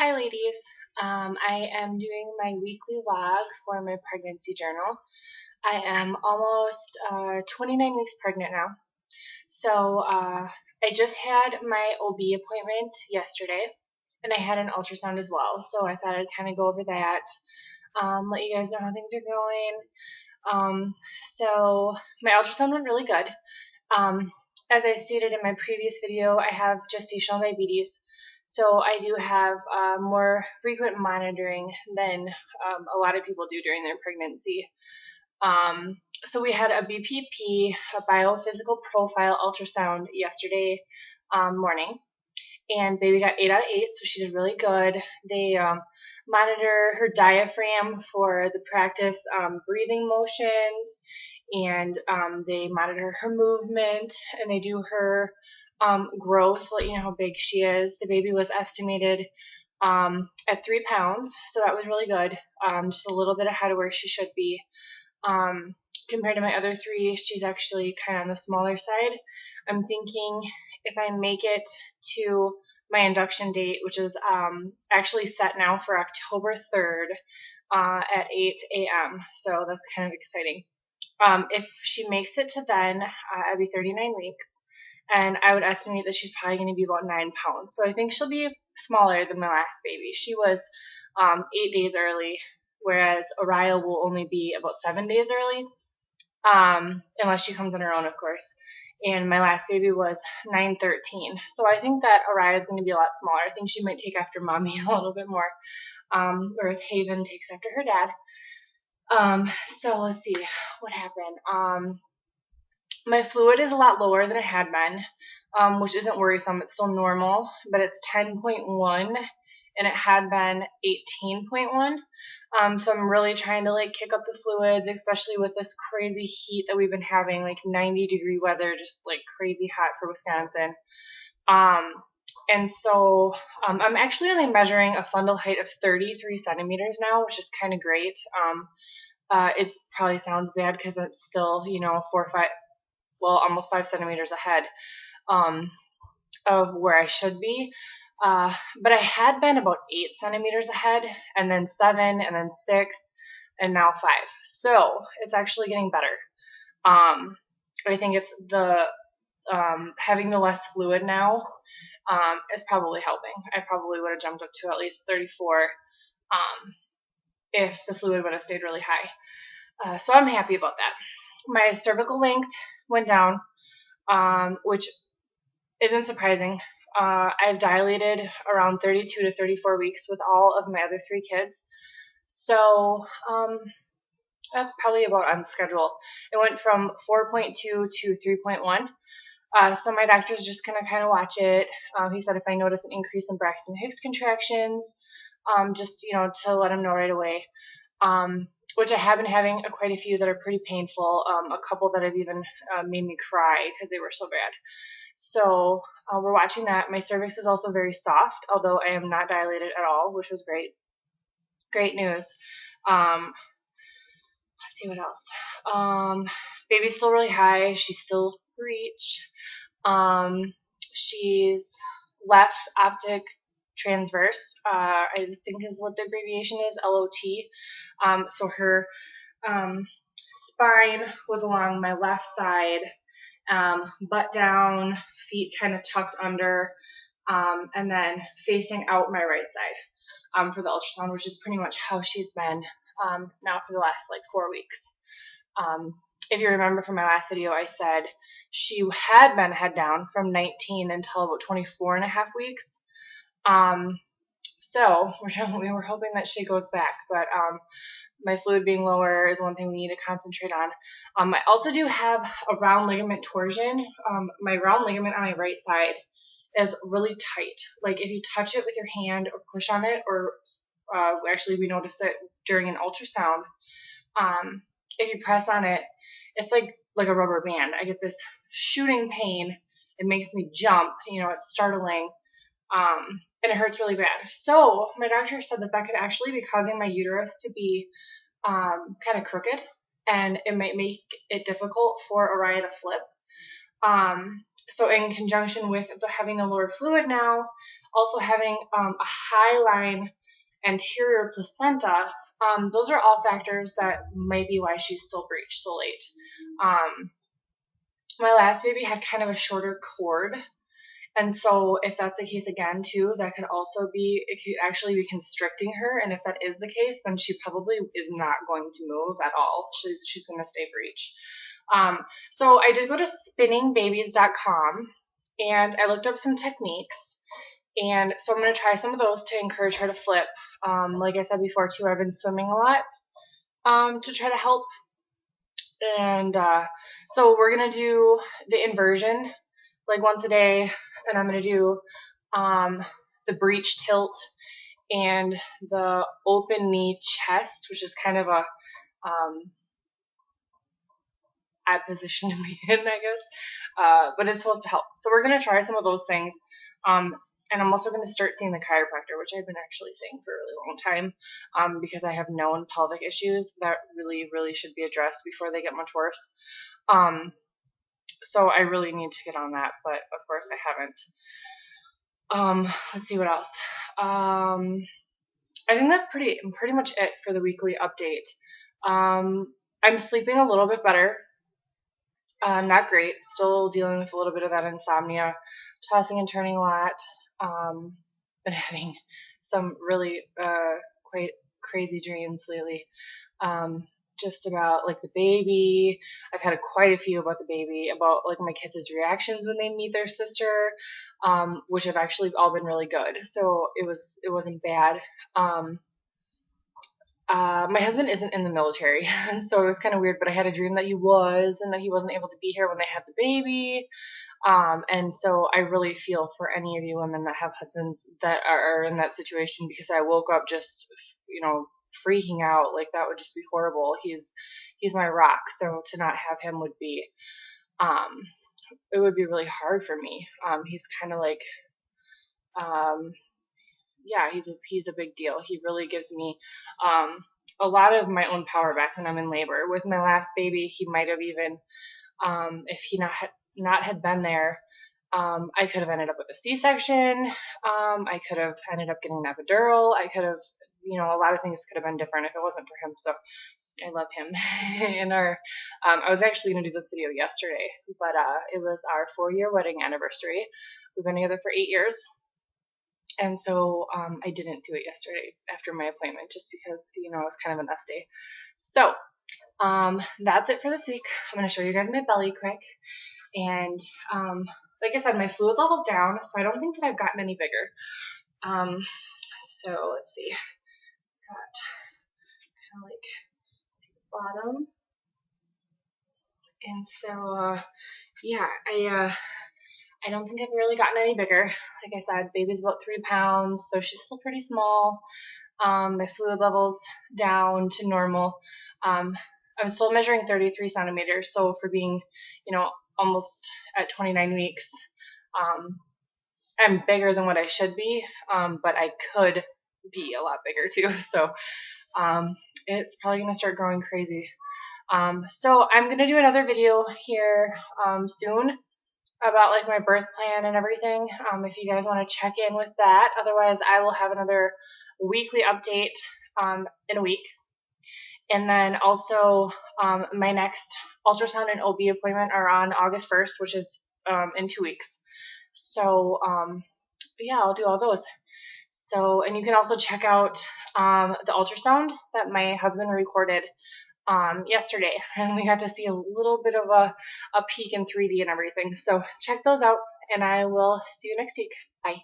Hi ladies. I am doing my weekly log for my pregnancy journal. I am almost 29 weeks pregnant now. So I just had my OB appointment yesterday and I had an ultrasound as well. So I thought I'd kind of go over that, let you guys know how things are going. So my ultrasound went really good. As I stated in my previous video, I have gestational diabetes. So I do have more frequent monitoring than a lot of people do during their pregnancy. So we had a BPP, a biophysical profile ultrasound yesterday morning, and baby got 8 out of 8, so she did really good. They monitor her diaphragm for the practice breathing motions, and they monitor her movement, and they do her growth, let you know how big she is. The baby was estimated at 3 pounds, so that was really good, just a little bit ahead of where she should be. Compared to my other 3, she's actually kind of on the smaller side. I'm thinking if I make it to my induction date, which is actually set now for October 3rd at 8 a.m., so that's kind of exciting. If she makes it to then, I'd be 39 weeks, and I would estimate that she's probably going to be about 9 pounds. So I think she'll be smaller than my last baby. She was 8 days early, whereas Oriah will only be about 7 days early, unless she comes on her own, of course. And my last baby was 9:13. So I think that Oriah is going to be a lot smaller. I think she might take after mommy a little bit more, whereas Haven takes after her dad. So let's see what happened. My fluid is a lot lower than it had been, which isn't worrisome. It's still normal, but it's 10.1, and it had been 18.1. So I'm really trying to kick up the fluids, especially with this crazy heat that we've been having, 90-degree weather, just crazy hot for Wisconsin. And so I'm actually only measuring a fundal height of 33 centimeters now, which is kind of great. It probably sounds bad because it's still, 4 or 5, well, almost 5 centimeters ahead of where I should be. But I had been about 8 centimeters ahead, and then 7, and then 6, and now 5. So it's actually getting better. I think it's the having the less fluid now is probably helping. I probably would have jumped up to at least 34 if the fluid would have stayed really high. So I'm happy about that. My cervical length went down, which isn't surprising. I've dilated around 32 to 34 weeks with all of my other 3 kids. So that's probably about on schedule. It went from 4.2 to 3.1. So my doctor's just going to kind of watch it. He said if I notice an increase in Braxton Hicks contractions, just, to let him know right away. Which I have been having quite a few that are pretty painful, a couple that have even made me cry because they were so bad. So we're watching that. My cervix is also very soft, although I am not dilated at all, which was great. Great news. Let's see what else. Baby's still really high. She's still breech. She's left optic transverse, I think is what the abbreviation is, LOT. So her spine was along my left side, butt down, feet kind of tucked under, and then facing out my right side for the ultrasound, which is pretty much how she's been now for the last 4 weeks. If you remember from my last video, I said she had been head down from 19 until about 24 and a half weeks. So we were hoping that she goes back, but my fluid being lower is one thing we need to concentrate on. I also do have a round ligament torsion. My round ligament on my right side is really tight. If you touch it with your hand or push on it, or actually we noticed it during an ultrasound, if you press on it, it's like a rubber band. I get this shooting pain. It makes me jump. It's startling. And it hurts really bad. So my doctor said that could actually be causing my uterus to be kind of crooked, and it might make it difficult for Oriah to flip. So in conjunction with having the lower fluid now, also having a high line anterior placenta, those are all factors that might be why she's still breached so late. My last baby had kind of a shorter cord, and so if that's the case again too, that could also be, it could actually be constricting her, and if that is the case, then she probably is not going to move at all. She's going to stay breech. So I did go to spinningbabies.com and I looked up some techniques, and so I'm going to try some of those to encourage her to flip. Like I said before too, I've been swimming a lot to try to help. And so we're going to do the inversion like once a day, and I'm going to do the breech tilt and the open knee chest, which is kind of a odd position to be in, I guess, but it's supposed to help. So we're going to try some of those things, and I'm also going to start seeing the chiropractor, which I've been actually seeing for a really long time, because I have known pelvic issues that really should be addressed before they get much worse. So I really need to get on that, but of course I haven't. Let's see what else. I think that's pretty much it for the weekly update. I'm sleeping a little bit better. Not great. Still dealing with a little bit of that insomnia, tossing and turning a lot. Been having some really quite crazy dreams lately. Just about like the baby. I've had quite a few about the baby, about like my kids' reactions when they meet their sister, which have actually all been really good. So it wasn't bad. My husband isn't in the military, so it was kind of weird, but I had a dream that he was, and that he wasn't able to be here when they had the baby. And so I really feel for any of you women that have husbands that are in that situation, because I woke up just, freaking out. Like, that would just be horrible. He's my rock. So to not have him would be, it would be really hard for me. He's kind of like, yeah, he's a big deal. He really gives me a lot of my own power back when I'm in labor. With my last baby, he might have even, if he not had been there, I could have ended up with a C-section. I could have ended up getting an epidural. I could have, a lot of things could have been different if it wasn't for him. So I love him. And I was actually going to do this video yesterday, but it was our 4-year wedding anniversary. We've been together for 8 years. And so I didn't do it yesterday after my appointment, just because, it was kind of a mess day. So that's it for this week. I'm going to show you guys my belly quick. And like I said, my fluid level's down, so I don't think that I've gotten any bigger. So let's see. Got kind of like, see the bottom. And so, yeah, I don't think I've really gotten any bigger. Like I said, baby's about 3 pounds, so she's still pretty small. My fluid level's down to normal. I'm still measuring 33 centimeters, so for being, almost at 29 weeks, I'm bigger than what I should be, but I could be a lot bigger too. So it's probably going to start growing crazy. So I'm going to do another video here soon about like my birth plan and everything, if you guys want to check in with that. Otherwise, I will have another weekly update in a week. And then also my next ultrasound and OB appointment are on August 1st, which is in 2 weeks. So yeah, I'll do all those. So, and you can also check out the ultrasound that my husband recorded yesterday, and we got to see a little bit of a peek in 3D and everything. So check those out, and I will see you next week. Bye.